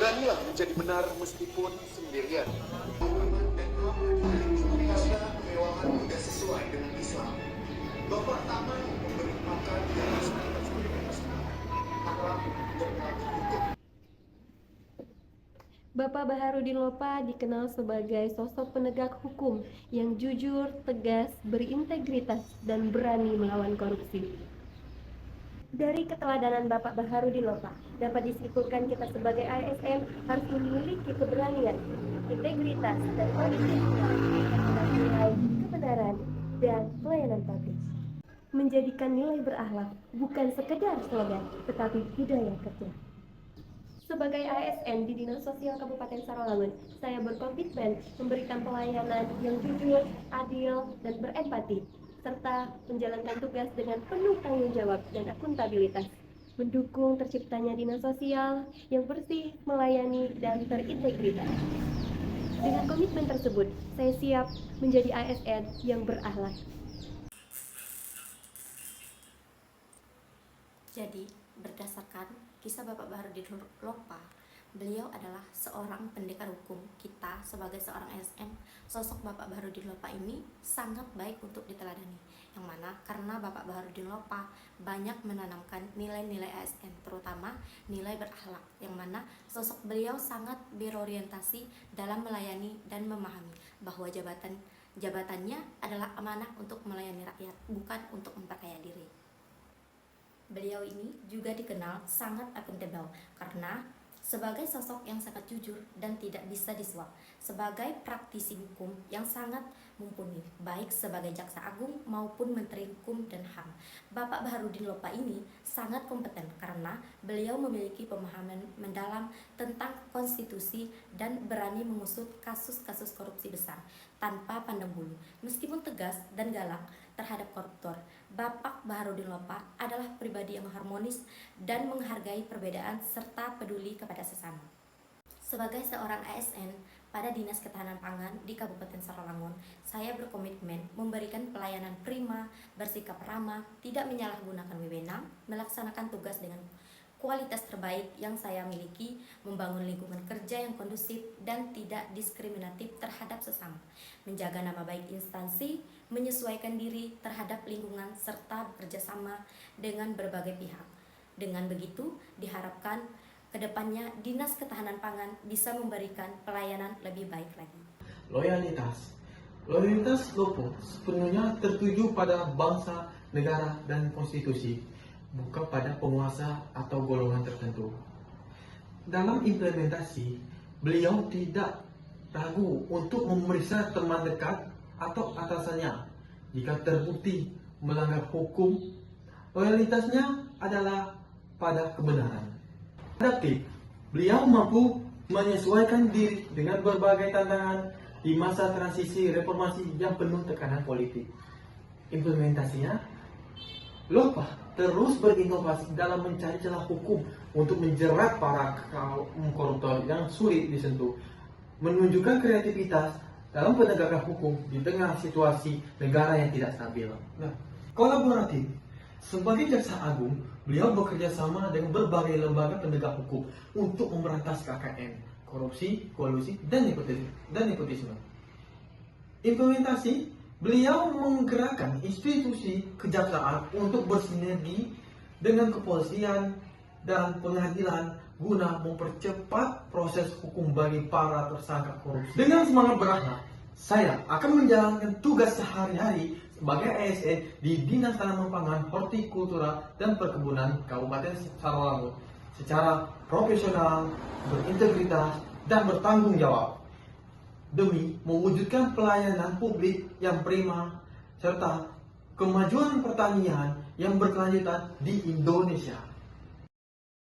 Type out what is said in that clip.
Beranilah menjadi benar meskipun sendirian. Karena kemewahan tidak sesuai dengan Islam. Bapak Taman memberi makan dan haram berkata hukum. Bapak Baharudin Lopa dikenal sebagai sosok penegak hukum yang jujur, tegas, berintegritas, dan berani melawan korupsi. Dari keteladanan Bapak Baharudin Lopa, dapat disimpulkan kita sebagai ASN harus memiliki keberanian, integritas, dan orientasi nilai kebenaran dan pelayanan publik. Menjadikan nilai berakhlak bukan sekedar slogan, tetapi budaya kerja. Sebagai ASN di Dinas Sosial Kabupaten Sarolangun, saya berkomitmen memberikan pelayanan yang jujur, adil, dan berempati, serta menjalankan tugas dengan penuh tanggung jawab dan akuntabilitas, mendukung terciptanya dinas sosial yang bersih, melayani, dan terintegritas. Dengan komitmen tersebut, saya siap menjadi ASN yang berakhlak. Jadi, berdasarkan kisah Bapak Baharudin Lopa, beliau adalah seorang pendekar hukum. Kita sebagai seorang ASN, sosok Bapak Baharudin Lopa ini sangat baik untuk diteladani. Yang mana karena Bapak Baharudin Lopa banyak menanamkan nilai-nilai ASN, terutama nilai berakhlak. Yang mana sosok beliau sangat berorientasi dalam melayani dan memahami bahwa jabatannya adalah amanah untuk melayani rakyat, bukan untuk memperkaya diri. Beliau ini juga dikenal sangat akuntabel karena sebagai sosok yang sangat jujur dan tidak bisa disuap, sebagai praktisi hukum yang sangat mumpuni, baik sebagai Jaksa Agung maupun Menteri Hukum dan HAM. Bapak Baharudin Lopa ini sangat kompeten karena beliau memiliki pemahaman mendalam tentang konstitusi dan berani mengusut kasus-kasus korupsi besar tanpa pandang bulu. Meskipun tegas dan galak terhadap koruptor, Bapak Baharudin Lopa adalah pribadi yang harmonis dan menghargai perbedaan serta peduli kepada sesama. Sebagai seorang ASN pada Dinas Ketahanan Pangan di Kabupaten Sarolangun, saya berkomitmen memberikan pelayanan prima, bersikap ramah, tidak menyalahgunakan wewenang, melaksanakan tugas dengan kualitas terbaik yang saya miliki, membangun lingkungan kerja yang kondusif dan tidak diskriminatif terhadap sesama, menjaga nama baik instansi, menyesuaikan diri terhadap lingkungan, serta bekerja sama dengan berbagai pihak. Dengan begitu, diharapkan kedepannya Dinas Ketahanan Pangan bisa memberikan pelayanan lebih baik lagi. Loyalitas Lopo sepenuhnya tertuju pada bangsa, negara, dan konstitusi, bukan pada penguasa atau golongan tertentu. Dalam implementasi, beliau tidak ragu untuk memeriksa teman dekat atau atasannya jika terbukti melanggar hukum. Loyalitasnya adalah pada kebenaran. Adaptif, beliau mampu menyesuaikan diri dengan berbagai tantangan di masa transisi reformasi yang penuh tekanan politik. Implementasinya, Lopa terus berinovasi dalam mencari celah hukum untuk menjerat para koruptor yang sulit disentuh, menunjukkan kreativitas dalam penegakan hukum di tengah situasi negara yang tidak stabil. Kolaboratif. Sebagai Jaksa Agung, beliau bekerja sama dengan berbagai lembaga penegak hukum untuk memberantas KKN, korupsi, kolusi, dan nepotisme. Implementasi, beliau menggerakkan institusi kejaksaan untuk bersinergi dengan kepolisian dan pengadilan guna mempercepat proses hukum bagi para tersangka korupsi. Dengan semangat berakhlak, saya akan menjalankan tugas sehari-hari sebagai ASN di Dinas Tanaman Pangan, Hortikultura, dan Perkebunan Kabupaten Sarolangun secara profesional, berintegritas, dan bertanggung jawab demi mewujudkan pelayanan publik yang prima serta kemajuan pertanian yang berkelanjutan di Indonesia.